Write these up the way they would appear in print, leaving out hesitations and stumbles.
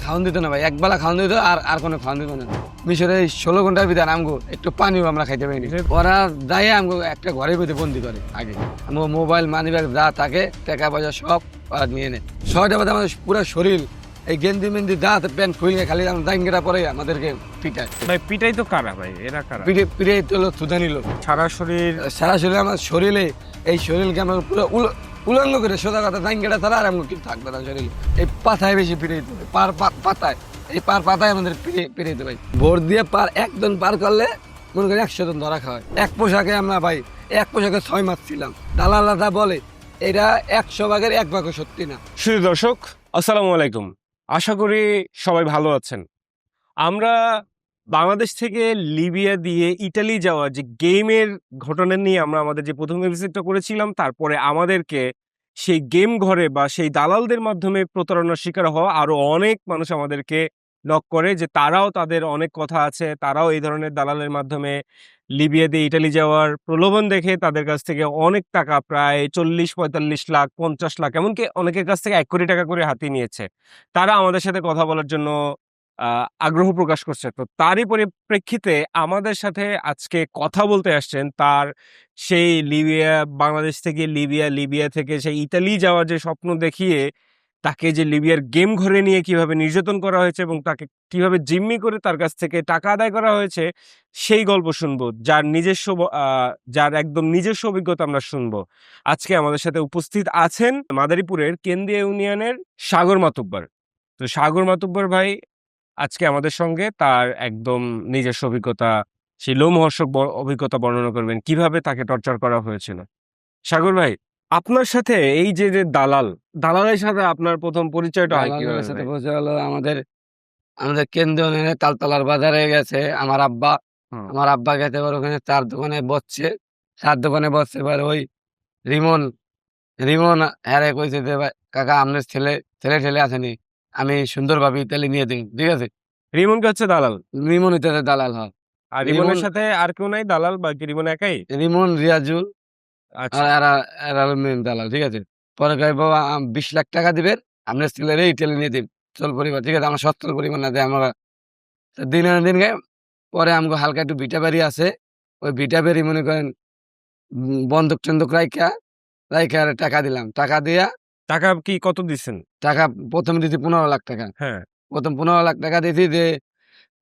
খাওয়ান দিত না ভাই, একবেলা খাওয়ান দিত আর আর কোনো খাওয়ান দিত না। মিশরে 16 ঘন্টার ভিতরে আমগো একটু পানিও আমরা খাইতে পারিনি। ওরা দায়ে আমগো একটা ঘরের ভিতরে বন্দি করে। আগে আমগো মোবাইল মানি ব্যাগ যা থাকে টাকা পয়সা সব ওরা নিয়ে নেয়। 6টা বাজে আমাদের পুরো শরীর এই গেঞ্জি মেঞ্জি যা প্যান্ট খুলে খালি দাঙ্গেরা পরে আমাদেরকে পিটায়। ভাই পিটাই তো কারা ভাই, এরা কারা? পিটে পিটে তোলো থুদা নিল সারা শরীর। সারা শরীরে আমার শরীরে এই শরীরকে আমরা পুরো উলঙ্গ করে সোজা কথা দাঙ্গেরা ছাড়া আর আমাকে কিছু থাকবে না শরীর। এই পাতায় বেশি পিড়ে দিতে হবে, পাতায় এই পাতায় আমাদের পিড়ে দিতে ভাই। ভোর দিয়ে একজন পার করলে মনে করি 100 জন ধরা খাওয়ায়। এক পোশাকে আমরা ভাই এক পোশাকে 6 মাস ছিলাম। দালালরা বলে এটা 100 ভাগের 1 ভাগও সত্যি না। শুধু দর্শক আসসালামু আলাইকুম, আশা করি সবাই ভালো আছেন। আমরা বাংলাদেশ থেকে লিবিয়া দিয়ে ইটালি যাওয়া যে গেমের ঘটনা নিয়ে আমরা আমাদের যে প্রথম এপিসোডটা করেছিলাম, তারপরে আমাদেরকে সেই গেম ঘরে বা সেই দালালদের মাধ্যমে প্রতারণার শিকার হওয়া আরো অনেক মানুষ আমাদেরকে নক করে যে তারাও তাদের অনেক কথা আছে, তারাও এই ধরনের দালালের মাধ্যমে লিবিয়া দিয়ে ইটালি যাওয়ার প্রলোভন দেখে তাদের কাছ থেকে অনেক টাকা, প্রায় 40-45 লাখ, 50 লাখ, এমনকি অনেকের কাছ থেকে 1 কোটি টাকা করে হাতিয়ে নিয়েছে। তারা আমাদের সাথে কথা বলার জন্য আগ্রহ প্রকাশ করছে। তো তারই পরিপ্রেক্ষিতে আমাদের সাথে আজকে কথা বলতে আসছেন তার সেই লিবিয়া, বাংলাদেশ থেকে লিবিয়া থেকে সেই ইতালি যাওয়ার যে স্বপ্ন দেখিয়ে তাকে যে লিবিয়ার গেম ঘরে নিয়ে কিভাবে নির্যাতন করা হয়েছে এবং তাকে কিভাবে জিম্মি করে তার কাছ থেকে টাকা আদায় করা হয়েছে সেই গল্প শুনবো, যার একদম নিজস্ব অভিজ্ঞতা আমরা শুনবো। আজকে আমাদের সাথে উপস্থিত আছেন মাদারীপুরের কেন্দ্রীয় ইউনিয়নের সাগর মাতুব্বর। তো সাগর মাতুব্বর ভাই আজকে আমাদের সঙ্গে তার একদম নিজস্ব অভিজ্ঞতা, সেই লোমহর্ষক অভিজ্ঞতা বর্ণনা করবেন কিভাবে তাকে টর্চার করা হয়েছিল। সাগর ভাই, আপনার সাথে এই যে যে দালালের সাথে আপনার প্রথম পরিচয়টা হয় কিভাবে দালালের সাথে ভাই? পরিচয় হলো আমাদের আমাদের কেন্দ্রীয় ইউনিয়নের তালতলার বাজারে গেছে আমার আব্বা। হুম। আমার আব্বা গেছে এবার ওখানে চার দোকানে বসছে। এবার ওই রিমন রিমন হ্যারে কইছে যে ভাই কাকা আপনার ছেলে ঠেলে আসেনি, আমি সুন্দরভাবে ইতালি নিয়ে দিই, ঠিক আছে। রিমন কে হচ্ছে দালাল, রিমন ইতালি দালাল হয়। আর রিমনের রিমন সাথে আর কেউ নাই দালাল, বা কি রিমন একাই? রিমন রিয়াজুল আচ্ছা। আর এরা এরা হলো মেন দালাল, ঠিক আছে। পরে কয় বাবা 20 লাখ টাকা দিবেন, আপনার ছেলেরে ইতালি নিয়ে দিন চল পরিবার, ঠিক আছে। আমার সচ্ছল পরিবার না দেয় আমরা দিন আনে দিন গায়ে। পরে আমগো হালকা একটু ভিটা বাড়ি আছে, ওই ভিটা বাড়ি মনে করেন বন্ধক টন্ধক রাইখা আর টাকা দিলাম। টাকা দিয়া টাকা কি কত দিচ্ছেন? টাকা প্রথমে দিছি 15 লাখ টাকা। হ্যাঁ। প্রথম 15 লাখ টাকা দিছি যে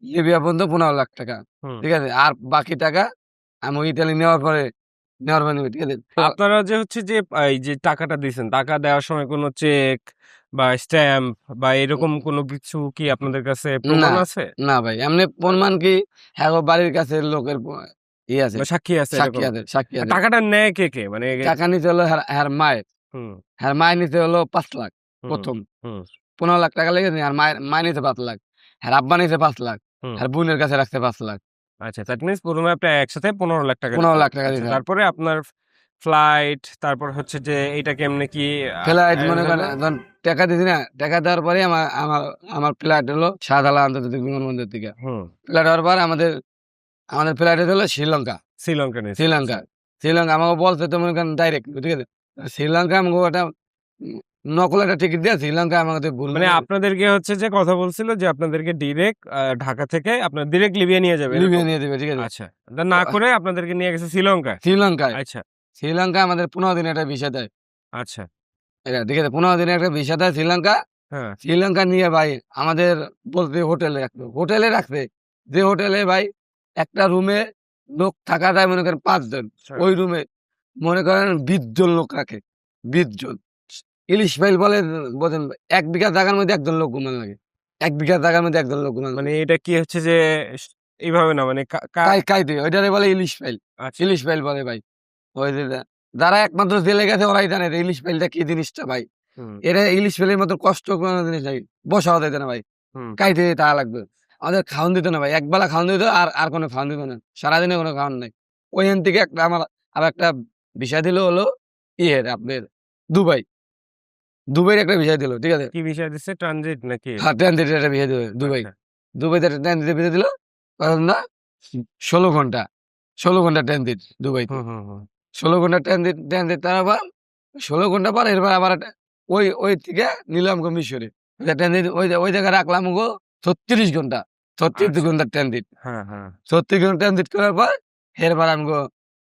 লিবিয়া পর্যন্ত 15 লাখ টাকা, হুম। ঠিক আছে। আর বাকি টাকা আমি ইতালি নেওয়ার পরে নিবো, ঠিক আছে। তো আপনারা যে হচ্ছে যে এই যে টাকাটা দিচ্ছেন, টাকা দেওয়ার সময় কোনো চেক বা স্ট্যাম্প বা এরকম কোনো কিছু কি আপনাদের কাছে না, প্রমাণ আছে? না ভাই এমনি প্রমাণ কি, হ্যাঁ গো বাড়ির কাছে লোকের আছে, বা সাক্ষী আছে সাক্ষী এরকম? আছে, সাক্ষী আছে। টাকাটা নেয় কে কে মানে? টাকা নিতে হলো হ্যার মায়ের, হুম। হ্যার মায়ের নিতে হলো 5 লাখ হুম। প্রথম। হুম। 15 লাখ টাকা লেগেছে আর মায়ের নিতে 5 লাখ, হ্যার আব্বা নিতে 5 লাখ, হুম। হ্যার বোনের কাছে রাখছে 5 লাখ। আচ্ছা, দ্যাট মিনস প্রথমে আপনি একসাথে 15 লাখ টাকা 15 দিছেন। লাখ টাকা আচ্ছা, দিতে হয়। তারপরে আপনার ফ্লাইট, তারপর হচ্ছে যে এইটা কেমনে কি ফ্লাইট মনে arrange করেন হলো? যখন টাকা দিছি না, টাকা দেওয়ার পরে আমার আমার আমার ফ্লাইট হলো শাহজালাল আন্তর্জাতিক বিমানবন্দর থেকে। হুম। ফ্লাইট হওয়ার পর আমাদের ফ্লাইট হলো শ্রীলঙ্কা। শ্রীলঙ্কা নিয়েছেন। শ্রীলঙ্কা শ্রীলঙ্কা আমাকে বলছে তো মনে করেন ডাইরেক্ট, ঠিক আছে। শ্রীলঙ্কা আমাকে একটা নকল একটা টিকিট দিয়ে শ্রীলঙ্কা আমাকে মানে আপনাদেরকে হচ্ছে যে কথা বলছিল যে আপনাদেরকে ডিরেক্ট ঢাকা থেকে আপনার ডিরেক্ট লিবিয়া নিয়ে যাবে লিবিয়া এরকম? নিয়ে দেবে, ঠিক আছে। আচ্ছা, তা না করে আপনাদেরকে নিয়ে গেছে শ্রীলঙ্কায়। শ্রীলঙ্কায় আচ্ছা। শ্রীলঙ্কা আমাদের 15 দিনের একটা ভিসা দেয়, আচ্ছা। এটা ঠিক আছে। 15 দিনের একটা ভিসা দেয় শ্রীলঙ্কা। হ্যাঁ। শ্রীলঙ্কা নিয়ে ভাই আমাদের বলতে হোটেলে রাখবে, যে হোটেলে ভাই একটা রুমে লোক থাকা যায় মনে করেন 5 জন। আচ্ছা। ওই রুমে মনে করেন 20 জন লোক রাখে, 20 জন। ইলিশ ফাইল বলে বোঝেন, 1 বিঘা জায়গার মধ্যে একজন লোক ঘুমান লাগে, 1 বিঘা জায়গার মধ্যে একজন লোক ঘুমান মানে এটা কি হচ্ছে যে এইভাবে না মানে কাইতে ওইটারে বলে ইলিশ ফাইল। আচ্ছা। ইলিশ ফাইল বলে ভাই। ওই যে যারা একমাত্র জেলে গেছে ওরাই জানে যে ইলিশ ফাইলটা কি জিনিসটা ভাই। হুম। এটা ইলিশ ফেলের মতো কষ্ট কোনো জিনিস নাই, বসাও দিত না ভাই, হুম। কাইতে তা লাগবে। আমাদের খাওয়ান দিত না ভাই, একবেলা খাওয়ান দিত আর আর কোনো খাওয়ান দিত না, সারাদিনে কোনো খাওয়ান নাই। ওইখান থেকে একটা আমার আর একটা বিষয় দিল হলো আপনার দুবাইয়ের একটা বিষয় দিল, ঠিক আছে। কি বিষয় দিচ্ছে, ট্রানজিট নাকি? হ্যাঁ ট্রানজিটের একটা বিষয় দিল দুবাই। আচ্ছা। দুবাইতে একটা ট্রানজিটের বিষয় দিল, কারণ না 16 ঘন্টা 16 ঘন্টা ট্রানজিট দুবাইতে। হুম। হুম। হুম। 16 ঘন্টা ট্রানজিট তার আবার 16 ঘন্টা পর এরপর আবার একটা ওই থেকে নিলাম মিশরে। ট্রানজিট ওই জায়গায় রাখলাম গো 36 ঘন্টা 36 আচ্ছা। ঘন্টা ট্রানজিট হ্যাঁ, হ্যাঁ। 36 ঘন্টা ট্রানজিট করার পর এরপর আমগো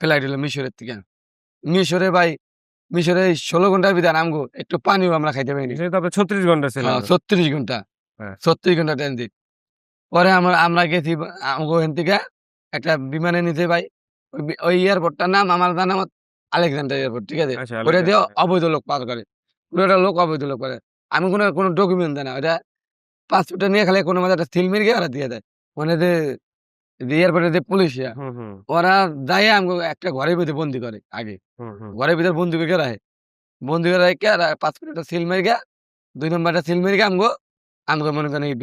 ফ্লাইট হলো মিশরের থেকে। মিশরে ভাই মিশরে 16 ঘন্টার ভিতরে আমগো একটু পানিও আমরা খাইতে পারিনি। মিশরে তো আপনি 36 ঘন্টা ছিলেন। 36 ঘন্টা হ্যাঁ। 36 ঘন্টা ট্রানজিট। পরে আমরা গেছি আমগো ওখান থেকে একটা বিমানে নিছে ভাই। ওই এয়ারপোর্টটার নাম আমার জানা মত আলেকজান্ডার এয়ারপোর্ট। ঠিক আছে? আচ্ছা, ওটা দিয়ে আলেকজান্ডার। অবৈধ লোক পার করে। পুরোটা লোক অবৈধ লোক করে। আমি কোনো ডকুমেন্ট দেয় না। ওটা পাসপোর্টটা নিয়ে খালি কোনো মতে একটা সিল মেরে ওরা দিয়ে দেয়। মানে যে এয়ারপোর্টের যে পুলিশ হুম, হুম, ওরা যাইয়া আমগো একটা ঘরের ভিতরে বন্দি করে আগে। হুম, হুম। ঘরের ভিতরে বন্দি করে রাখে। বন্দি করে রাইখা আর পাসপোর্টে একটা সিল মেরে ২ নম্বরটা সিল মেরে আমগো মনে করেন এই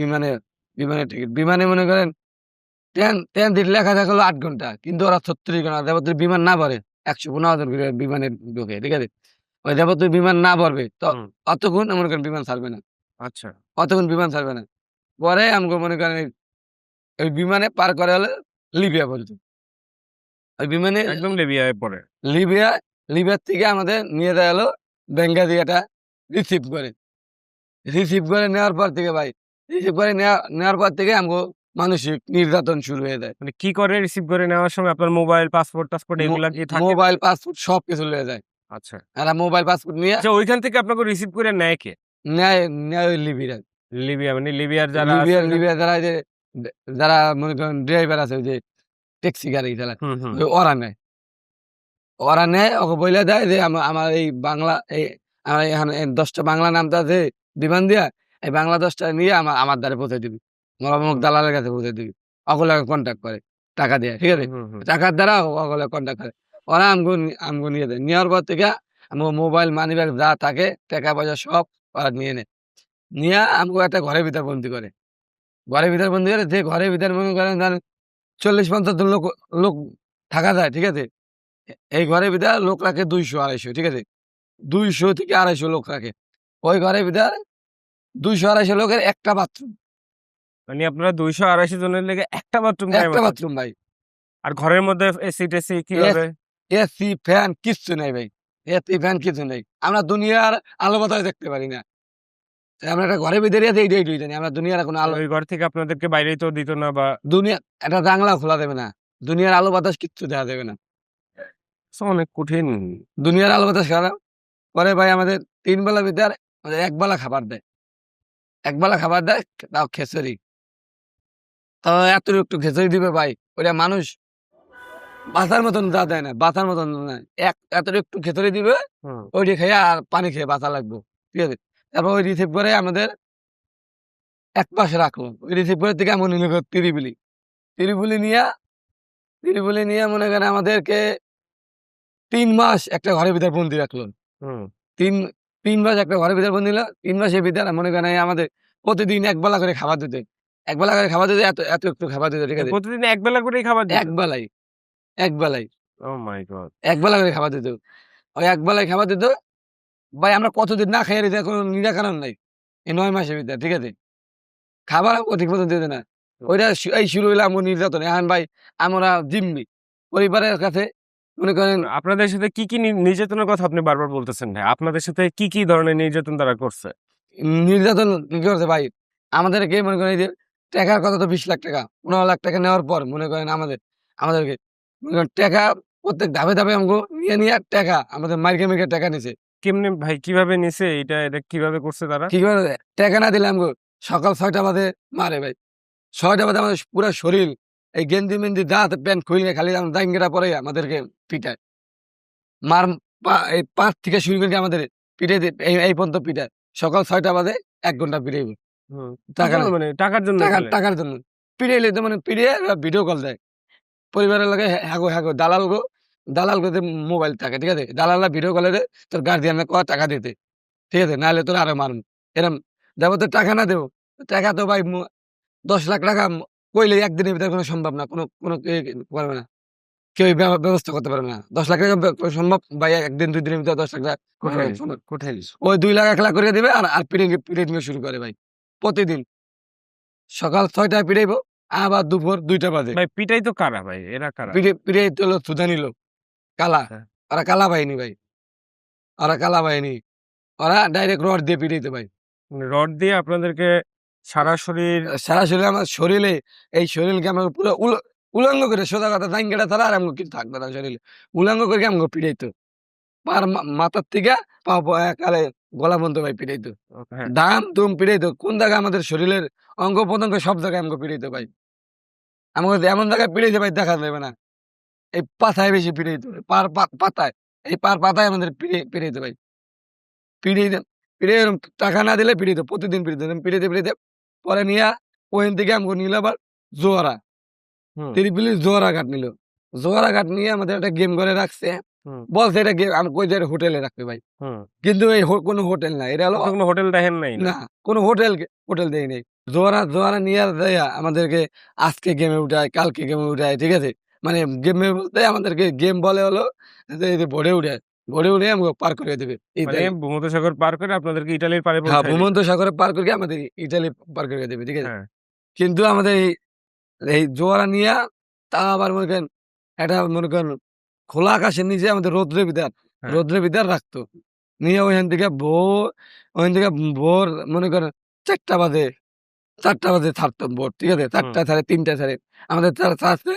বিমানের টিকিট। বিমানে মনে করেন ট্রানজিট লেখা থাকলো ৮ ঘন্টা। কিন্তু ওরা ৩৬ ঘন্টা যাবতীয় বিমান না ভরে ১১৫ জন করে বিমানে ঢোকে। ঠিক আছে? ওই যাবতীয় বিমান না ভরবে তো হুম, অতক্ষণ মনে করেন বিমান ছাড়বে না। আচ্ছা। অতক্ষণ বিমান ছাড়বে না। পরে আমগো মনে করেন ওই বিমানে পার করে হলো লিবিয়া পর্যন্ত। ওই বিমানে একদম লিবিয়ায় পড়ে। লিবিয়া, লিবিয়ার থেকে আমাদের নিয়ে যায় হলো বেঙ্গাজি এটা রিসিভ করে। রিসিভ করে নেওয়ার পর থেকে ভাই, রিসিভ করে নেওয়ার পর থেকে আমগো মানসিক নির্যাতন শুরু হয়ে যায়। মানে কি করে রিসিভ করে নেওয়ার সময় আপনার মোবাইল, পাসপোর্ট মো এগুলা কি থাকে? মোবাইল, পাসপোর্ট সবকিছু লইয়া যায়। আচ্ছা। এরা মোবাইল, পাসপোর্ট নিয়ে আচ্ছা, ওইখান থেকে আপনাকে রিসিভ করে নেয় কে? নেয় নেয় ওই লিবিয়ার। লিবিয়া মানে লিবিয়ার যারা আছে ওইখানে। লিবিয়ার যারা এই যে যারা মনে করেন ড্রাইভার আছে ওই যে ট্যাক্সি গাড়ি চালায়, হুম, হুম। ওরা নেয়। ওরা নেয় ওকে বইলা দেয় যে আমার এই বাংলা আমার এখানে ১০ টা বাংলা নামটা আছে বিমান দিয়া, এই বাংলা ১০ টা নিয়ে আমার দ্বারে পৌঁছে দিবি। অমুক দালালের কাছে পৌঁছে দিবি। ওগুলা কন্ট্যাক্ট করে টাকা দিয়ে। ঠিক হুম, আছে? হুম, হুম। টাকার দ্বারা ওগুলা কন্ট্যাক্ট করে। ওরা আমগো নিয়ে দেয়। নেওয়ার পর থেকে আমগো মোবাইল, মানিব্যাগ যা থাকে টাকা পয়সা সব ওরা নিয়ে নেয়। নিয়া আমগো একটা ঘরের ভিতর বন্দি করে। ঘরের ভিতর বন্দি করে যে ঘরের ভিতর মনে করেন ৪০-৫০ জন লোক থাকা যায়। ঠিক আছে? এই ঘরের ভিতর লোক রাখে ২০০-২৫০ ঠিক আছে? ২০০ থেকে ২৫০ লোক রাখে। ওই ঘরের ভিতর ২০০-২৫০ লোকের একটা বাথরুম। মানে আপনারা ২০০-২৫০ জনের লেগে একটা বাথরুম গায়ে একটা মাত্র। বাথরুম ভাই। আর ঘরের মধ্যে এসি-টেসি এস কিভাবে? এসি, ফ্যান কিচ্ছু নাই ভাই। এসি, ফ্যান কিছু নেই। আমরা দুনিয়ার আলো বাতাস দেখতে পারি না। আমরা একটা ঘরের ভিতরে আছি এইটাই জানি। আমরা দুনিয়ার কোনো আলো ওই ঘর থেকে আপনাদেরকে বাইরেই তো দিত না বা দুনিয়া একটা জানলাও খোলা দেবে না। দুনিয়ার আলো বাতাস কিচ্ছু দেখা যাবে না। অনেক কঠিন। দুনিয়ার আলো বাতাস খারাপ। পরে ভাই আমাদের ৩ বেলার ভিতর আমাদের ১ বেলা খাবার দেয়। ১ বেলা খাবার দেয় তাও খেচুড়ি। তো এতটুকু খেচুড়ি দিবে ভাই। ওইটা মানুষ বাঁচার মতন যা দেয় না, বাঁচার মতন না। এতটুকু খেচুড়ি দিবে, হুম। ওইটা খেয়ে আর পানি খেয়ে বাঁচা লাগবে। ঠিক আছে? তারপর ওই রিসিভ করে আমাদের এক পাশে রাখলো। ওই রিসিভ করে থেকে এমন নিল তিরিবিলি। তিরিবিলি নিয়া মনে করেন আমাদেরকে ৩ মাস একটা ঘরের ভিতর বন্দি রাখলো। হুম। ৩ মাস একটা ঘরের ভিতর বন্দি দিল। ৩ মাসের ভিতরে মনে করেন এই আমাদের প্রতিদিন ১ বেলা করে খাবার দিত। ১ বেলা করে খাবার দিত এত একটু খাবার দিত। ঠিক আছে? প্রতিদিন এক বেলা করেই খাবার দিত? ১ বেলাই, ১ বেলাই। ওহ মাই গড! ১ বেলা করে খাবার দিত। ওই ১ বেলায় খাবার দিত। ভাই আমরা কতদিন না খাইয়া রইছি কোনো নিরাকারণ নাই। এই ৯ মাসের ভিতরে। ঠিক আছে? খাবার আমাকে ঠিক মতন দিত না। ওইটা এই শুরু হইলো আমগো নির্যাতন। এখন ভাই আমরা জিম্মি। পরিবারের কাছে মনে করেন আপনাদের সাথে কি নির্যাতনের কথা আপনি বারবার বলতেছেন ভাই? আপনাদের সাথে কি ধরনের নির্যাতন তারা করছে? নির্যাতন কি করছে ভাই? আমাদেরকে মনে করেন এই যে টাকার কথা তো ৳২০,০০,০০০ ৳১৫,০০,০০০ নেওয়ার পর মনে করেন আমাদেরকে মনে করেন টাকা প্রত্যেক ধাপে আমগো নিয়ে টাকা আমাদের মাইরকে টাকা নিছে। কেমনে ভাই কিভাবে নিছে এটা কিভাবে করছে তারা? কি করে টাকা না দিলে আমগো সকাল ৬টা বাজে মারে ভাই। ৬টা বাজে আমাদের পুরা শরীর এই গেঞ্জি-মেঞ্জি যা আছে প্যান্ট খুইলে খালি জাঙ্গিয়া পরে আমাদেরকে পিটায়। মার এই পা থেকে শুরু করে আমাদের পিটাইতে এই পর্যন্ত পিটায়। সকাল ৬টা বাজে ১ ঘন্টা পিটাইব। হুম। কি টাকা জন্য নাই। মানে টাকার জন্য খেলে? টাকার জন্য। পিটাইলে তো মানে পিটিয়ে ভিডিও কল দেয়। পরিবারের লগে হ্যাগো দালাল যে মোবাইল থাকে, ঠিক আছে? দালালরা ভিডিও কলে দেয় তোর গার্ডিয়ানরে কয় টাকা দিতে। ঠিক আছে? নাহলে তোরে আরো মারুম। এরম দেবো তো টাকা না দেব। টাকা তো ভাই ৳১০,০০,০০০ কইলে একদিনের ভিতরে কোনো সম্ভব না। কোনো পারবে না। কেউই ব্যবস্থা করতে পারবে না। ৳১০,০০,০০০ সম্ভব ভাই ১ দিন ২ দিনের ভিতরে ৳১০,০০,০০০ কোথায়? সম্ভব। কোথায়? ওই ২,০০,০০০ ১,০০,০০০ করে দিবে আর পিটাইতে শুরু করে ভাই। প্রতিদিন। সকাল ৬ টায় পিটাইবো, আবার দুপুর ২ টা বাজে। ভাই পিটাই তো কারা ভাই? এরা কারা? পিটাইতে হলো সুদানি লোক, কালা। হ্যাঁ। ওরা কালা বাহিনী ভাই। ওরা কালা বাহিনী। ওরা ডাইরেক্ট রড দিয়ে পিটাইতো ভাই। রড দিয়ে আপনাদেরকে সারা শরীর সারা শরীরে আমার শরীরে এই শরীরকে আমার পুরো উলঙ্গ করে সোজা কথা জাঙ্গিটা ছাড়া আর আমাকে কিছু থাকবে না শরীরে। উলঙ্গ করে আমাকে পিটাইতো। পার মাথার থেকে একালে গলা পর্যন্ত ভাই পিটাইতো। হ্যাঁ, দাম-দুম পিটাইতো। কোন জায়গায় আমাদের শরীরের অঙ্গ-প্রত্যঙ্গ সব জায়গায় আমাকে পিটাইতো ভাই। আমাকে এমন জায়গায় পিটাইছে ভাই দেখা যাবে না। এই পাছায় বেশি পিটাইতো। পাতায়। এই পাতায় আমাদের পিটাইতো ভাই। পিটাইতে পিটাইয়ে এরকম টাকা না দিলে পিটাইতো। প্রতিদিন পিটাইতো। এরকম পিটাইতে পরে নিয়া ওখান থেকে আমাকে নিল আবার জোয়ারা। হুম, তিরিপল্লি জোয়ারা ঘাট নিল। জোয়ারা ঘাট নিয়ে আমাদের একটা গেম করে রাখছে। হুম, বলছে এটা গেম আমি কই যে হোটেলে রাখবে ভাই। হুম। কিন্তু এই কোনো হোটেল না। এটা হলো আপনি কোনো হোটেল দেখেন নাই না? না, কোনো হোটেল দেই নাই। জোয়ারা নিয়ে যাইয়া আমাদেরকে আজকে গেমে উঠায়, কালকে গেমে উঠায়, ঠিক আছে? মানে গেমে বলতে আমাদেরকে গেম বলে হলো যে এই যে ভোরে উঠায়। ভোরে উঠে আমাকে পার করে দেবে। মানে ইতালি। ভূমধ্যসাগর পার করে আপনাদেরকে ইটালির পাড়ে হ্যাঁ, পৌঁছায় দিবে। ভূমধ্যসাগরে পার করে আমাদের ইতালি পার করে দেবে। ঠিক আছে? হ্যাঁ, কিন্তু আমাদের এই জোয়ারা নিয়া তা আবার মনে করেন একটা মনে করেন খোলা আকাশের নিচে আমাদের হ্যাঁ। রৌদ্রের ভিতর রাখতো। নিয়ে ওইখান থেকে ভোর মনে করেন ৪টা বাজে ছাড়তো বোট। ঠিক আছে? হুম। ৪টা ছাড়ে ৩টা ছাড়ে। আমাদের ছাড়ছে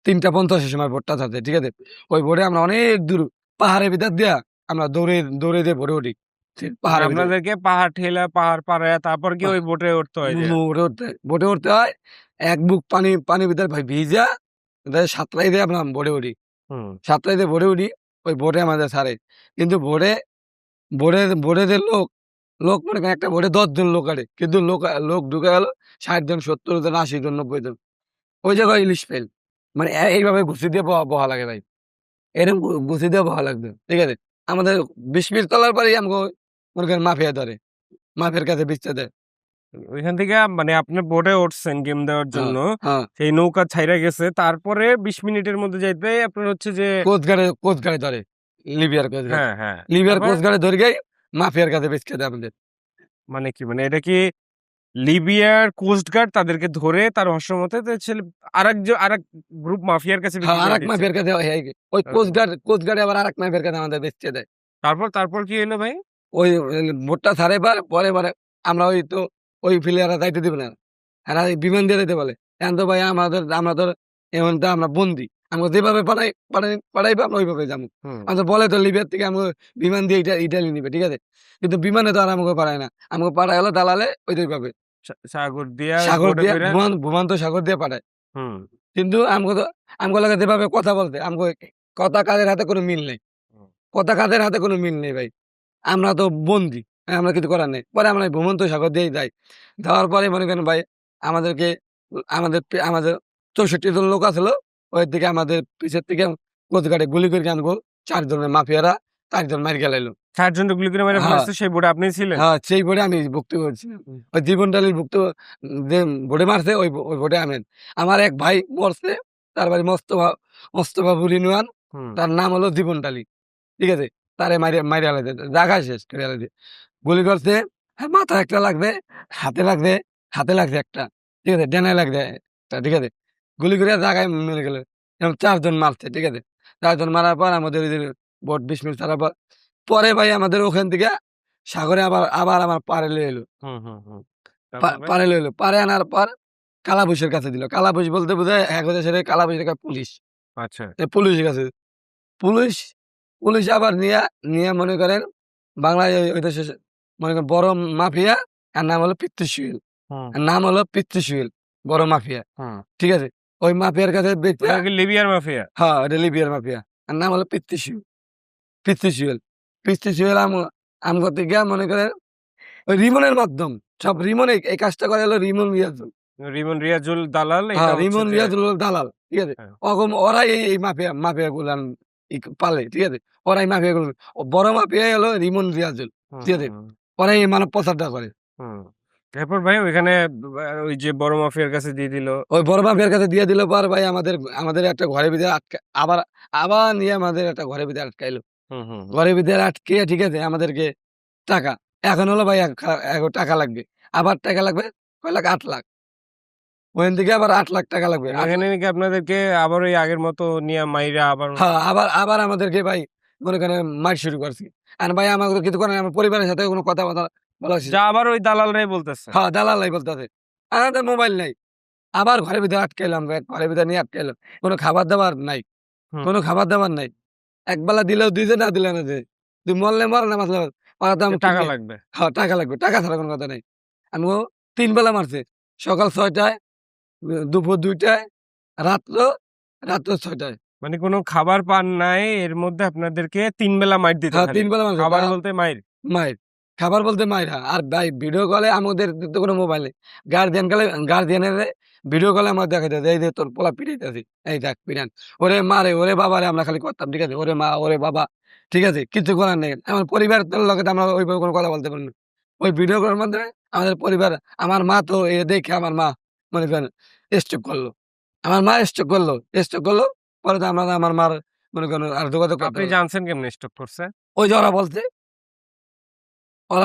৩টা ৫০ এর সময় বোটটা ছাড়ছে। ঠিক আছে? ওই বোটে আমরা অনেক দূর পাহাড়ের ভিতর দিয়া আমরা দৌড়ে দিয়ে ভোরে উঠি। মানে পাহাড়ের ভিতরে। আপনাদেরকে পাহাড় ঠেলা, পাহাড় পাড়ায়া তারপর কি বাহ! ওই বোটে উঠতে হয় যে? বোটে উঠতে হয়। এক বুক পানির ভিতর ভাই ভিজা সাঁতরাই দিয়ে আমরা বোটে উঠি। হুম, সাঁতরাই দিয়ে বোটে উঠি। ওই বোটে আমাদের ছাড়ে। কিন্তু বোটে যে লোক মনে করেন একটা বোটে ১০ জন লোক আটে। কিন্তু লোক ঢুকে গেল ৬০ জন, ৭০ জন, ৮০ জন, ৯০ জন। ওই জায়গায় ইলিশ ফেল। মানে এইভাবে ঘুষি দিয়ে বহা লাগে ভাই। এরকম ঘুষি দিয়ে বহা লাগতো। ঠিক আছে? আমাদের ২০ মিনিট চলার পরেই আমাকে মনে করেন মাফিয়া ধরে। মাফিয়ার কাছে বেচতে দেয়। ওইখান থেকে মানে আপনি বোটে উঠছেন গেম দেওয়ার হ্যাঁ, জন্য। হ্যাঁ। সেই নৌকা ছাইরা গেছে। তারপরে ২০ মিনিটের মধ্যে যাইতে আপনার হচ্ছে যে কোস্টগার্ডে ধরে। লিবিয়ার কোস্টগার্ড। হ্যাঁ, হ্যাঁ। লিবিয়ার তারপর কোস্টগার্ডে ধইর্গাই মাফিয়ার কাছে বেচতে দেয় আমাদের। মানে কি? মানে এটা কি লিবিয়ার কোস্ট গার্ড তাদেরকে ধরে তার রহস্যমতে আরেক গ্রুপ মাফিয়ার কাছে হ্যাঁ, বিক্রি করে আরেক দিচ্ছে। মাফিয়ার কাছে ওই আ কোস্টগার্ডে আবার আরেক মাফিয়ার কাছে আমাদের বেচতে দেয়। তারপর কি হলো ভাই? ওই ভোটটা ছাড়ে পরে আমরা ওই প্লেয়াররা যাইতে দিবে না। এরা এই বিমান দিয়ে যাইতে বলে। এখন তো ভাই আমরা তো এখন তো আমরা বন্দী। আমাকে যেভাবে পাঠাইবে আমরা ওইভাবে যাবো। হুম। আমাদের বলে তো লিবিয়ার থেকে আমাকে বিমান দিয়ে ইটালি নিবে। ঠিক আছে? কিন্তু বিমানে তো আর আমাকে পাঠায় না। আমাকে পাঠায় হলো দালালে ওইভাবে। সাগর দিয়া সাগর বোটে দিয়ে কইরা ভূমান্ত সাগর দিয়ে পাঠায়। হুম, কিন্তু আমগো লগে যেভাবে কথা বলতে কথা কাজের হাতে কোনো মিল নেই। হুম, কথা কাজের হাতে কোনো মিল নেই ভাই। আমরা তো বন্দী। আমরা কিছু করার নেই। পরে আমরা ভূমন্ত সাগর দিয়েই যাই। যাওয়ার পরে মনে করেন ভাই আমাদেরকে আমাদের ৬৪ জন লোক আছিল। ওই দিকে আমাদের পিছের থেকে কোস্টগার্ডে গুলি করে আমগো ৪ জনের মাফিয়ারা ৪ জন মাইর গেলাইলো। ৬০ জনকে গুলি করে মেরে হ্যাঁ, ফেলাইছে সেই বোটে আপনিই ছিলেন? হ্যাঁ, সেই ভোটে আমি ভুক্ত করেছিলাম। হুম, ওই জীবনটালির যে ভোটে মারছে ওই ভোটে আমি। আমার এক ভাই মরছে। তার বাড়ি মোস্তফা বুরিনুয়ান। হুম। তার নাম হলো জীবনটালি। ঠিক আছে? তারে মাইরা হালাইছে। জাগা শেষ করে হালাইছে। গুলি করছে। হ্যাঁ, মাথায় একটা লাগছে, হাতে লাগছে একটা। ঠিক আছে? ডানায় লাগছে একটা। ঠিক আছে? গুলি করে জাগায় মেরে গেল। এরকম ৪ জন মারছে। ঠিক আছে? ৪ জন মারার পর আমাদের ওই যে ভোট ২০ মিনিট ছাড়ার পর পরে ভাই আমাদের ওখান থেকে সাগরে আবার আমার পাড়ে লয়ে এলো। হুম, হুম, হুম। তারপর ভাই? পাড়ে লয়ে এলো। পাড়ে আনার পর কালাবুশের কাছে দিল। কালাবুশ বলতে বোঝায় এক দেশের কালাবুশ একটা পুলিশ। আচ্ছা। পুলিশের কাছে। পুলিশ পুলিশ আবার নিয়া মনে করেন বাংলায় ওই দেশে মনে করেন বড় মাফিয়া এর নাম হলো পিতৃ সুহেল। হুম, এর নাম হলো পিতৃ সুহেল। বড় মাফিয়া। হুম। ঠিক আছে? ওই মাফিয়ার কাছে বেচা ওটা কি লিবিয়ার মাফিয়া? হ্যাঁ, ওটা লিবিয়ার মাফিয়া। এর নাম হলো পিতৃ সুহেল। পিতৃ সুহেল আমগো থেকে মনে করেন ওই রিমনের মাধ্যম। সব রিমন এই কাজটা করে হলো রিমন রিয়াজুল। রিমন রিয়াজুল দালাল এটা হ্যাঁ, হচ্ছে রিমন যে রিয়াজুল হলো দালাল। ঠিক আছে? হ্যাঁ। ওরাই এই মাফিয়া গুলান পালে। ঠিক আছে? ওরাই মাফিয়া গুলো বড় মাফিয়াই হলো রিমন রিয়াজুল। হুম, ঠিক হুম, আছে? হুম, ওরাই এই মানব পাচারটা করে। হুম। এরপর ভাই ওইখানে ওই যে বড় মাফিয়ার কাছে দিয়ে দিল। ওই বড় মাফিয়ার কাছে দিয়ে দিল পর ভাই আমাদের একটা ঘরের ভিতরে আবার আবার নিয়ে আমাদের একটা ঘরের ভিতরে আটকাইলো। হুম, হুম, হুম। ঘরের ভিতরে আটকিয়ে ঠিক আছে? আমাদেরকে টাকা। এখন হলো ভাই এখন টাকা লাগবে। আবার টাকা লাগবে কয় লাখ? ৮,০০,০০০। ওখান থেকে আবার ৳৮,০০,০০০ লাগবে। মানে এখানে নাকি আপনাদেরকে আবার ওই আগের মতো নিয়া মাইরা আবার হ্যাঁ, আবার আমাদেরকে ভাই মনে করেন মাইর শুরু করছে। আর ভাই আমাকে কিছু করার নাই। আমার পরিবারের সাথে কোনো কথাবার্তা বলা হয়েছে। যা আবার ওই দালালরাই বলতেছে। হ্যাঁ, দালালাই বলতেছে। আমাদের মোবাইল নাই। আবার ঘরের ভিতরে আটকাইলাম, ঘরের ভিতরে নিয়ে আটকাইলাম। কোনো খাবার-দাবার নাই। হুম। কোনো খাবার-দাবার নাই। একবেলা দিলেও দিছে, না দিলে না দেয়। তুই মরলে মর, না বাঁচলে বাঁচ। ওরা তো যে আমি টাকা লাগবে। হ্যাঁ, টাকা লাগবে। টাকা ছাড়া কোনো কথা নাই। আমিও ৩ বেলা মারছে। সকাল ৬ টায়, দুপুর ২ টায়, রাত্র রাত্র ৬ টায়। মানে কোনো খাবার পান নাই, এর মধ্যে আপনাদেরকে ৩ বেলা মাইর দিত হ্যাঁ, খালি। ৩ বেলা মারছে। খাবার বলতে মাইর। মাইর। খাবার বলতে মাইর। হ্যাঁ। আর ভাই ভিডিও কলে আমাদের তো কোনো মোবাইল নেই। গার্ডিয়ানের ভিডিও কলে আমার দেখাইতেছে, "এই যে তোর পোলা পিটাইতেছি। এই দেখ পিটান।" ওরে মারে, ওরে বাবারে আমরা খালি করতাম। ঠিক আছে? ওরে মা, ওরে বাবা। ঠিক আছে? কিচ্ছু করার নেই। আমার পরিবারের লগে তো আমরা ওইভাবে কোনো কথা বলতে পারি না। ওই ভিডিও কলের মাধ্যমে আমাদের পরিবার, আমার মা তো দেখে আমার মা মনে করেন স্ট্রোক করলো। আমার মা স্ট্রোক করলো। স্ট্রোক করলো। পরে তো আমরা আমার মার মনে করেন আর যোগাযোগ করতে আপনি পারলাম না। জানছেন কেমনে স্ট্রোক করছে? ওই যে ওরা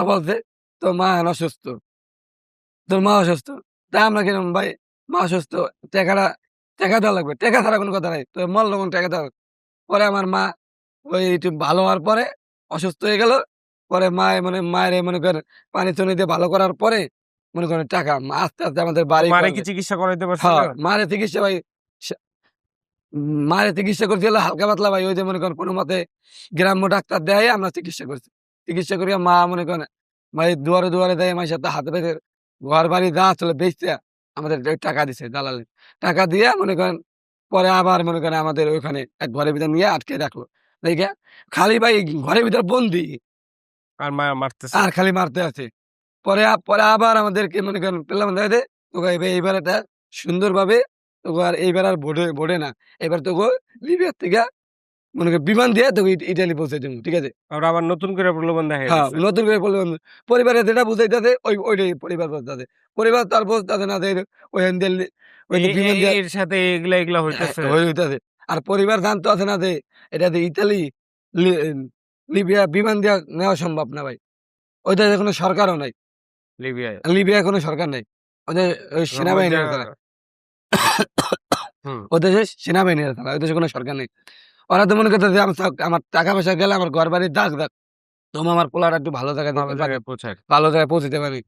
বলছে, "তোর মা এখন অসুস্থ। তোর মা অসুস্থ।" তাই আমরা কিরকম ভাই, মা অসুস্থ, টাকা দেওয়া লাগবে। টাকা ছাড়া কোনো কথা নাই। তোর মরল কোন টাকা দেওয়া। পরে আমার মা ওই একটু ভালো হওয়ার পরে অসুস্থ হয়ে গেল। পরে মায়ের মনে করেন পানি-টানি দিয়ে ভালো করার পরে মনে করেন টাকা আস্তে, আস্তে আমাদের বাড়ি মারে কি করবে। চিকিৎসা করাইতে পারছিল? হ্যাঁ, মায়ের চিকিৎসা ভাই সা মায়ের চিকিৎসা করতে হলো হালকা পাতলা ভাই। ওই যে মনে করেন কোনমতে গ্রাম্য ডাক্তার দেখাইয়া আমরা চিকিৎসা করছি। চিকিৎসা করিয়া মা মনে করেন ভাই দুয়ারে, দুয়ারে যাইয়া মাইর সাথে হাতে পাইতে ঘর-বাড়ি যা ছিল বেইচা আমাদের টাকা দিছে দালালে। টাকা দিয়া মনে করেন পরে আবার মনে করেন আমাদের ওইখানে এক ঘরের ভিতরে নিয়ে আটকে রাখলো। রাইখা খালি ভাই ঘরের ভিতরে বন্দি আর মারতেছে। আর খালি মারতে আছে। পরে আবার আমাদেরকে মনে করেন পেলাম দেখাইতে, তোকে এইবার এটা সুন্দরভাবে তোকে আর এইবার আর ভোটে না। এবার তোকে লিবিয়ার থেকে মনে করেন বিমান দিয়ে তোকে ইটালি পৌঁছে দিমু। ঠিক আছে? ওরা আবার নতুন করে প্রলোভন দেখাই হ্যাঁ, দিছে। নতুন করে বললাম পরিবারে যেটা বুঝাইতেছে ওইটাই পরিবার বুঝতাছে। পরিবার তো আর বুঝতাছে না যে ওইখান দিয়ে ওই এ যে এ বিমান দিয়ে এর সাথে এগুলা হইতেছে। হইতাছে। আর পরিবার জানতো আছে না যে এটা যে ইতালি, লি লিবিয়া বিমান দিয়া নেওয়া সম্ভব না ভাই। ওই দেশে কোনো সরকারও নাই। লিবিয়ায়। লিবিয়ায় কোনো সরকার নাই। ওদের ওই ওই যে সেনাবাহিনীরা চালায়। হুম, ওই দেশে সেনাবাহিনীরা চালায়। ওই দেশে কোনো সরকার নেই। ওরা তো মনে করছে যে আমার টাকা-পয়সা গেলে আমার ঘর-বাড়ি যাক। তুমি আমার পোলাটা একটু ভালো জায়গায় ভালো দিতে পারি। জায়গায় পৌঁছায়। ভালো জায়গায় পৌঁছাতে পারি।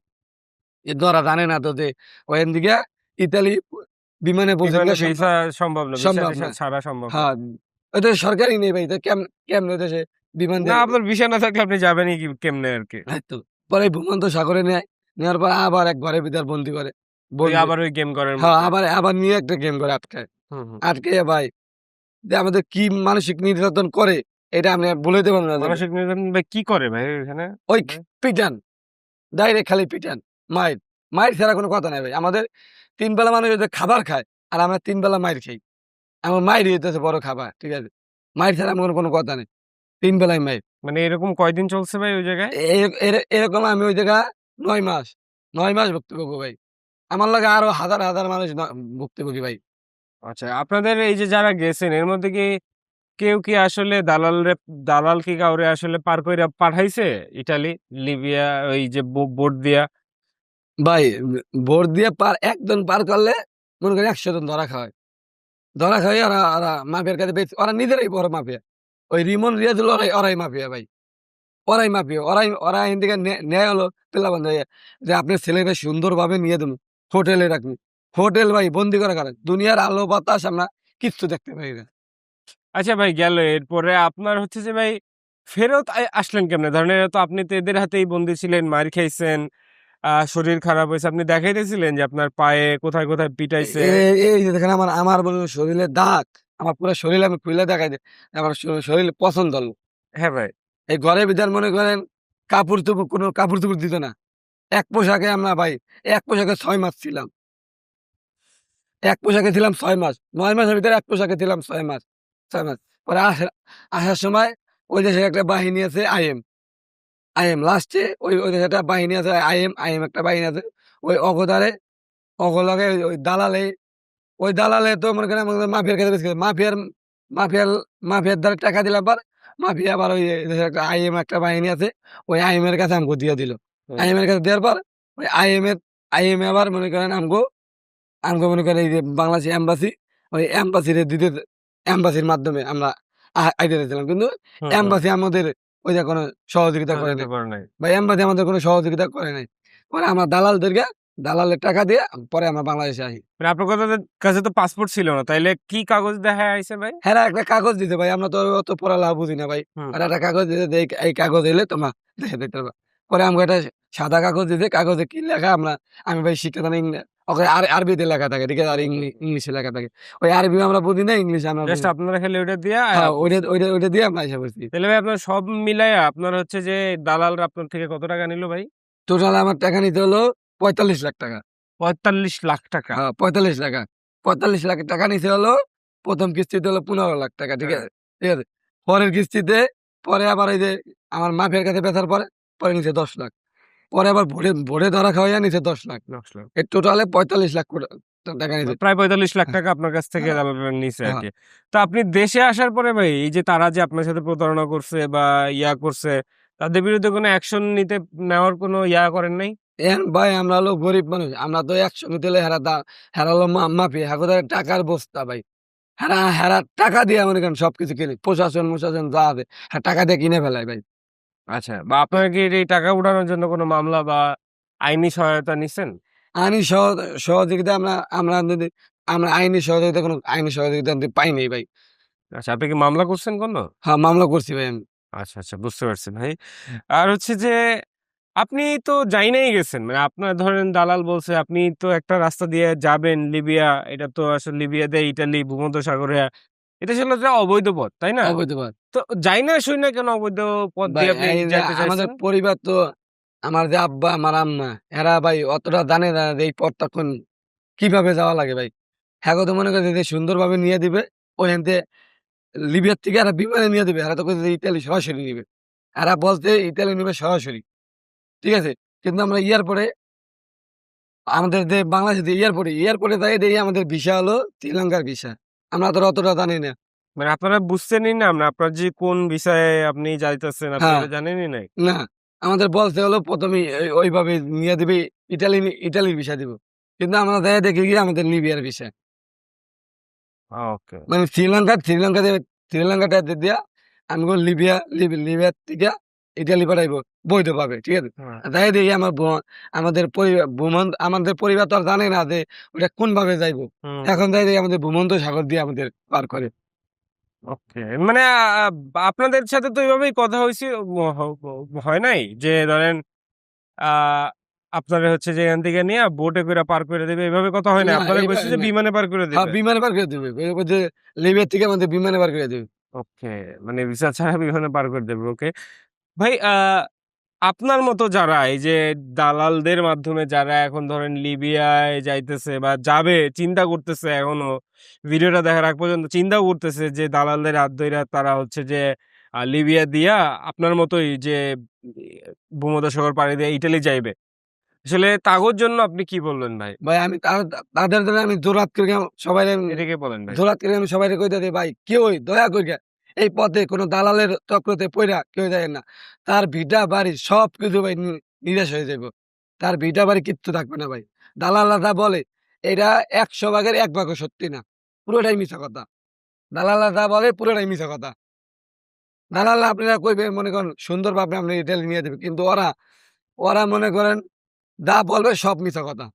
কিন্তু ওরা জানে না তো যে ওখান থেকে ইতালি বিমানে পৌঁছে বিমানে দেওয়া ভিসা সম্ভব না। সম্ভব ভিসা-টিসা না। ছাড়া সম্ভব না। হ্যাঁ, ওই দেশে সরকারই নেই ভাই। তো কেমনে ওই দেশে বিমান না দিয়ে আপনার ভিসা না থাকলে আপনি যাবেনই কেমনে আরকি? এই তো। পরে ভূমন্ত সাগরে নেয়। নেওয়ার পর আবার এক ঘরের ভিতর বন্দি করে। ওই বন্দি আবার ওই গেম ঘরের হ্যাঁ, মধ্যে। আবার নিয়ে একটা গেম করে আটকায়। হুম। আটকাইয়া ভাই যে আমাদের কি মানসিক নির্যাতন করে এটা আমি আর বলে দেব না তোকে। মানসিক নির্যাতন ভাই কি করে ভাই ওইখানে? ওই ভাই? পিটান, ডাইরেক্ট খালি পিটান। মাইর। মাইর ছাড়া কোনো কথা নাই ভাই। আমাদের ৩ বেলা মানুষ ওই যে খাবার খায়। আর আমরা ৩ বেলা মাইর খাই। আমার মাইরই হইতেছে বড় খাবার। ঠিক আছে? মাইর ছাড়া আমার কোনো কথা নেই। ৩ বেলায় মাইর। মানে এরকম কয়দিন চলছে ভাই ওই জায়গায়? এরকম আমি ওই জায়গা ৯ মাস। ৯ মাস ভুক্তভোগী ভাই। আমার লগে আরো হাজার, হাজার মানুষ ভুক্তভোগী ভাই। আচ্ছা, আপনাদের এই যে যারা গেছেন এর মধ্যে কি কেউ কি আসলে দালাল কি কাউরে আসলে পার কইরা পাঠাইছে? ইটালি, লিবিয়া ওই যে বোট দিয়া? ভাই ভোট দিয়ে একজন পার করলে মনে করেন ১০০ জন ধরা খাওয়ায়। ধরা খাওয়াই ওরা মাফিয়ার কাছে ওরা নিজেরাই বড় মাফিয়া। ওই রিমন রিয়াজুল ওরাই মাফিয়া ভাই। ওরাই মাফিয়া। ওরা এখান থেকে নেয় হলো পেলাবন্ধ হইয়া যে আপনার ছেলেকে সুন্দরভাবে নিয়ে দেবো। হোটেলে রাখবো। হোটেল ভাই বন্দি করা কারণ। দুনিয়ার আলো বাতাস আমরা কিচ্ছু দেখতে পাই না। আচ্ছা ভাই গেল। এরপরে আপনার হচ্ছে যে ভাই ফেরত আসলেন কেমনে? ধরেন এরা তো আপনি তো এদের হাতেই বন্দী ছিলেন, মাইর খাইছেন, শরীর খারাপ হইছে। আপনি দেখাইতেছিলেন যে আপনার পায়ে কোথায়, কোথায় পিটাইছে। এই যে দেখেন আমার বলুন শরীরে দাগ। আমার পুরা শরীর আমি খুইলা দেখাই দেই। আমার শরীর পছন্দ হলো। হ্যাঁ ভাই। এই ঘরের ভিতর মনে করেন কোনো কাপড়-চোপড় দিত না। এক পোশাকে আমরা ভাই এক পোশাকে ৬ মাস ছিলাম। এক পোশাকে ছিলাম ৬ মাস। ৯ মাসের ভিতরে এক পোশাকে ছিলাম ৬ মাস। ৬ মাস। পরে আসার সময় ওই দেশের একটা বাহিনী আছে আইএম লাস্টে ওই দেশে একটা বাহিনী আছে আইএম একটা বাহিনী আছে। ওই অগলগে ওই দালালে তো মনে করেন আমাদের মাফিয়ার কাছে বেশি মাফিয়ার দ্বারা টাকা দিলাম পর মাফিয়া আবার ওই দেশের একটা আইএম একটা বাহিনী আছে। ওই আইএম এর কাছে আমাকে দিয়ে দিল। হুম, আইএম এর কাছে দেওয়ার পর ওই আইএম আবার মনে করেন আমগো মনে করেন এই যে বাংলাদেশ এম্বাসি, ওই এম্বাসির মাধ্যমে আমরা আইতে চাইছিলাম। কিন্তু হুম। এম্বাসি আমাদের ওই যে কোনো সহযোগিতা করে সহযোগিতা নাই করে নাই। ভাই, এমবাসি আমাদের কোনো সহযোগিতা করে নাই। পরে আমরা দালালের টাকা দিয়ে পরে আমরা বাংলাদেশে আসি। মানে আপনার কথাদের কাছে তো পাসপোর্ট ছিল না। তাইলে কি কাগজ দেখায় আইছে ভাই? হেরা একটা কাগজ দিতে ভাই, আমরা তো অত পড়ালেখা বুঝি না ভাই। হুম। ওরা একটা কাগজ দিতে যে এই কাগজ এলে তোমরা দেখে দিতে পারবা। পরে আমাকে একটা সাদা কাগজ দিতে, কাগজে কি লেখা আমি ভাই শিখতে জানি ওকে আরবিতে লেখা থাকে, ঠিক আছে? আর ইংলিশে লেখা থাকে। ওই আরবি আমরা বুঝি না, ইংলিশ আমরা জাস্ট বুঝি। আপনারা খালি ওইটা দিয়া আয়া হ্যাঁ, পড়ছেন। ওইটা দিয়ে আমরা এসে পড়ছি। তাইলে ভাই আপনার সব মিলাইয়া আপনার হচ্ছে যে দালালরা আপনার থেকে কত টাকা নিল ভাই? টোটাল আমার টাকা নিতে হলো ৪৫,০০,০০০ টাকা। ৪৫,০০,০০০ টাকা। হ্যাঁ, ৪৫ টাকা। ৪৫ লাখ টাকা নিতে হলো। ১ম কিস্তিতে হলো ১৫,০০,০০০ টাকা, ঠিক হ্যাঁ। আছে? ঠিক আছে? পরের কিস্তিতে পরে আবার এই যে আমার মাফিয়ার কাছে বেচার পরে, পরে নিছে ১০,০০,০০০। পরে আবার ভোটে ধরা খাওয়াইয়া নিছে ১০,০০,০০০। ১০,০০,০০০। এই টোটালে ৪৫,০০,০০০ টাকা নিছে। প্রায় ৪৫,০০,০০০ হ্যাঁ, টাকা আপনার কাছ থেকে হ্যাঁ, দালালরা নিছে হ্যাঁ। আরকি। তো আপনি দেশে আসার পরে ভাই এই যে তারা যে আপনার সাথে প্রতারণা করছে বা ইয়া করছে, তাদের বিরুদ্ধে কোনো অ্যাকশন নেওয়ার কোনো ইয়া করেন নাই? এখন ভাই আমরা হলো গরিব মানুষ। আমরা তো ১০০ নিতে হলে হেরা হলো মাফিয়া। হাঁকুদার টাকার বস্তা ভাই। হেরা টাকা দিয়ে মনে করেন সবকিছু কিনে। প্রশাসন যা আছে, হ্যাঁ, টাকা দিয়ে কিনে ফেলায় ভাই। আচ্ছা, বা আপনারা কি এই টাকা উঠানোর জন্য কোনো মামলা বা আইনি সহায়তা নিছেন? আইনি সহযোগিতা আমরা যদি আমরা আইনি সহযোগিতা পাই নাই ভাই। আচ্ছা, আপনি কি মামলা করছেন কোনো? হ্যাঁ, মামলা করছি ভাই আমি। আচ্ছা, বুঝতে পারছি ভাই। আর হচ্ছে যে আপনি তো যাইনাই গেছেন। মানে আপনার ধরেন দালাল বলছে আপনি তো একটা রাস্তা দিয়ে যাবেন লিবিয়া। এটা তো আসলে লিবিয়া দিয়ে ইটালি ভূমধ্যসাগরে এটা আসলে একটা অবৈধ পথ, তাই না? অবৈধ। তো যাই না শুই না কেন অবৈধ পথ ভাই দিয়ে আপনি এই যে যাইতে আমাদের চাইছেন? পরিবার তো, আমার যে আব্বা, আমার আম্মা, এরা ভাই অতটা জানে না যে এই পথটা কিভাবে যাওয়া লাগে ভাই। হ্যাগো তো মনে করে যে সুন্দরভাবে নিয়ে দিবে। ওখান থেকে লিবিয়ার থেকে এরা বিমানে নিয়ে দিবে। এরা তো কইছে যে ইতালি সরাসরি নিবে। এরা বলছে ইতালি নিবে সরাসরি। ঠিক আছে? কিন্তু আমরা এয়ারপোর্টে, আমাদের যে বাংলাদেশে যে এয়ারপোর্টে যাই দেখি আমাদের ভিসা হলো শ্রীলঙ্কার ভিসা। আমরা তো অতটা জানি না। মানে আপনারা বুঝছেনই না আপনার যে কোন ভিসায় আপনি যাইতেছেন আপনি হ্যাঁ, এটা জানেনই নাই? না। আমাদের বলছে হলো ১ম এই ওইভাবে নিয়ে দিবে, ইটালির ভিসা দিব। কিন্তু আমরা যাইয়া দেখি গিয়ে আমাদের লিবিয়ার ভিসা। ওকে। মানে শ্রীলঙ্কাটা দিয়া আমি বলি লিবিয়ার থেকে ইটালি পাঠাইবো বৈধভাবে। ঠিক আছে? হ্যাঁ। যাইয়া দেখি আমাদের পরিবার তো আর জানে না যে ওটা কোনভাবে যাইবো। হুম, এখন যাই দেখি আমাদের ভূমধ্যসাগর দিয়ে আমাদের পার করে। ওকে। মানে আপনাদের সাথে তো এভাবেই কথা হইছে হয় নাই? যে ধরেন আ আপনারা হচ্ছে যে এখান থেকে নিয়া বোটে কইরা পার করে দিবে এভাবে কথা হয় নাই? না, আপনারা কইছে যে না। বিমানে পার করে হ্যাঁ, দিবে? বিমানে পার করে দিবে। যে লিবিয়া থেকে আমাদের বিমানে পার করে দিবে। ওকে। মানে ভিসা ছাড়া বিমানে পার করে দেবে। ওকে। ভাই আপনার মতো যারা এই যে দালালদের মাধ্যমে যারা এখন ধরেন লিবিয়ায় যাইতেছে বা যাবে চিন্তা করতেছে এখনো ভিডিওটা দেখার আগ পর্যন্ত চিন্তাও করতেছে যে দালালদের হাত ধইরা তারা হচ্ছে যে লিবিয়া দিয়া আপনার মতোই যে ভূমধ্যসাগর পাড়ি দিয়ে ইটালি যাইবে। আসলে তাগোর জন্য আপনি কি বলবেন ভাই? ভাই আমি তাদের জন্য আমি জোরাত করে সবাইরে এটাকে বলেন ভাই। জোরাত করে আমি সবাইরে কইতে দেই, ভাই কেউই দয়া কইরা এই পথে কোন দালালের চক্রতে পইড়া কেউ যায়েন না। তার ভিটা বাড়ি সবকিছু ভাই নিরাশ হয়ে যাইব। তার ভিটা বাড়ি কিচ্ছু থাকবে না ভাই। দালালরা যা বলে এটা ১০০ ভাগের ১ ভাগও সত্যি না। পুরোটাই মিছা কথা। দালালরা যা বলে পুরোটাই মিছা কথা। দালালরা আপনারা কইবেন মনে করেন সুন্দরভাবে আপনি ইটালি নিয়ে দিবে। কিন্তু ওরা মনে করেন যা বলবে সব মিছা কথা।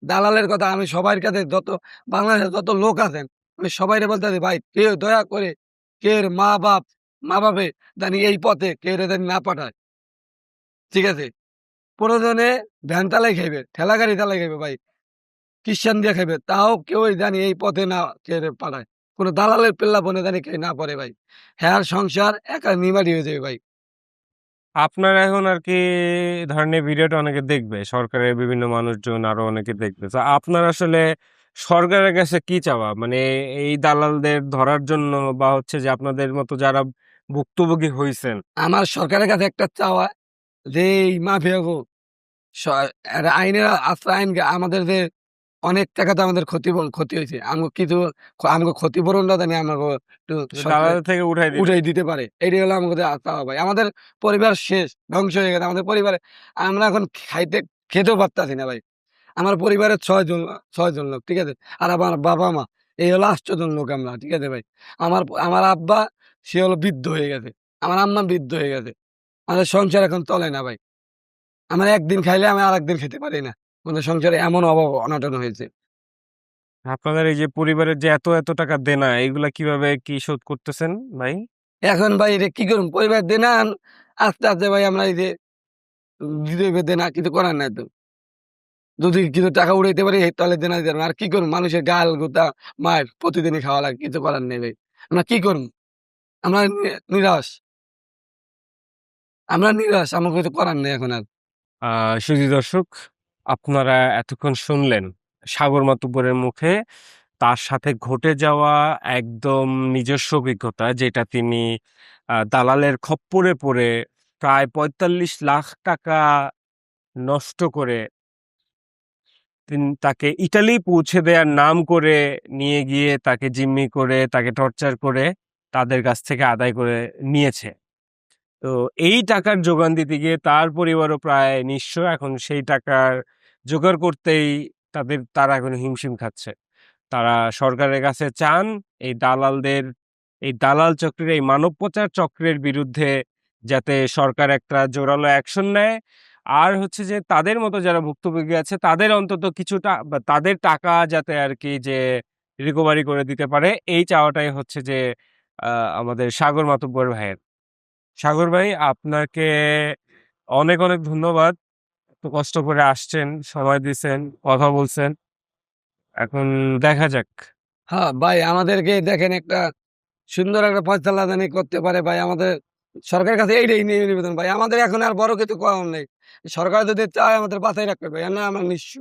দালালের কথা আমি সবার কাছে বাংলাদেশের যত লোক আছেন, আমি সবাইরে বলতেছি, ভাই কেউ দয়া করে কেউর মা-বাপে জানি এই পথে কেউ জানি না পাঠায়। ঠিক আছে? প্রয়োজনে ভ্যান চালাই খাইবে, ঠেলা গাড়ি চালাই খাইবে ভাই। খ্রিস্টান দিয়ে খাইবে। তাও কেউই জানি এই পথে না কেউ পাঠায়। কোন দালালের পেল্লাপনে জানি কেউ না পড়ে ভাই। হ্যার সংসার একা নিমাটি হয়ে যাবে ভাই। আপনার এখন আরকি ধরেন এই ভিডিওটা অনেকে দেখবে। সরকারের বিভিন্ন মানুষজন আরো অনেকে দেখবে। তো আপনার আসলে সরকারের কাছে কি চাওয়া? মানে এই দালালদের ধরার জন্য বা হচ্ছে যে আপনাদের মতো যারা ভুক্তভোগী হইছেন আমার সরকারের কাছে একটা চাওয়া যে এই মাফিয়াগো স এরা আইনের আশ্রয় আমাদের যে অনেক টাকা তো আমাদের ক্ষতি হইছে। আমগো ক্ষতিপূরণটা জানি আমাগো একটু সরকার দালালের থেকে উঠাই দিবে। উঠাই দিতে পারে। এটাই হলো আমাদের চাওয়া ভাই। আমাদের পরিবার শেষ, ধ্বংস হয়ে গেছে। আমাদের পরিবারে আমরা এখন খেতেও পারতাছি না ভাই। আমার পরিবারের ৬ জন লোক, ঠিক আছে? আর আমার বাবা-মা এই হলো ৮ জন লোক আমরা, ঠিক আছে ভাই? আমার আব্বা সে হলো বৃদ্ধ হয়ে গেছে। আমার আম্মা বৃদ্ধ হয়ে গেছে। আমাদের সংসার এখন চলে না ভাই। আমরা একদিন খাইলে আমি আরেকদিন খেতে পারি না। আমাদের সংসারে এমন অভাব অনটন হয়েছে। আপনাদের এই যে পরিবারের যে এত টাকা দেনা এগুলা কিভাবে কি শোধ করতেছেন ভাই? এখন ভাই এটা কি করুম? পরিবার দেনা আস্তে ভাই আমরা এই যে দিতে হইবে দেনা, কিছু করার নাই তো। যদি কিছু টাকা উড়াইতে পারি তাহলে দেনা দিতে পারবো। আর কি করুম? মানুষের গাল, গুতা, মাইর প্রতিদিনই খাওয়া লাগে। কিছু করার নেই ভাই। আমরা কি করুম? আমরা নিরাশ। আমরা নিরাশ। আমার কিছু করার নেই এখন আর। সুধী দর্শক, আপনারা এতক্ষণ শুনলেন সাগর মাতুব্বরের মুখে তার সাথে ঘটে যাওয়া একদম নিজস্ব অভিজ্ঞতা, যেটা তিনি দালালের খপ্পরে পড়ে প্রায় ৪৫ লাখ টাকা নষ্ট করে তাকে ইটালি পৌঁছে দেওয়ার নাম করে নিয়ে গিয়ে তাকে জিম্মি করে, তাকে টর্চার করে তাদের কাছ থেকে আদায় করে নিয়েছে। তো এই টাকার যোগান দিতে গিয়ে তার পরিবারও প্রায় নিঃস্ব। এখন সেই টাকার জোগাড় করতেই তারা এখন হিমশিম খাচ্ছে। তারা সরকারের কাছে চান এই দালালদের, এই দালাল চক্রের, এই মানব পাচার চক্রের বিরুদ্ধে যাতে সরকার একটা জোরালো অ্যাকশন নেয়। আর হচ্ছে যে তাদের মতো যারা ভুক্তভোগী আছে তাদের অন্তত কিছুটা বা তাদের টাকা যাতে আরকি যে রিকভারি করে দিতে পারে, এই চাওয়াটাই হচ্ছে যে আমাদের সাগর মাতুব্বর ভাইয়ের। সাগর ভাই, আপনাকে অনেক ধন্যবাদ। এত কষ্ট করে আসছেন, সময় দিছেন, কথা বলছেন। এখন দেখা যাক। হ্যাঁ, ভাই আমাদেরকে দেখেন একটা সুন্দর একটা ফয়সালা জানি করতে পারে ভাই। আমাদের সরকারের কাছে এইটাই নিবেদন ভাই। আমাদের এখন আর বড় কিছু করার নেই। সরকার যদি চায় আমাদের বাঁচায় রাখবে ভাই। না আমরা নিঃস্ব।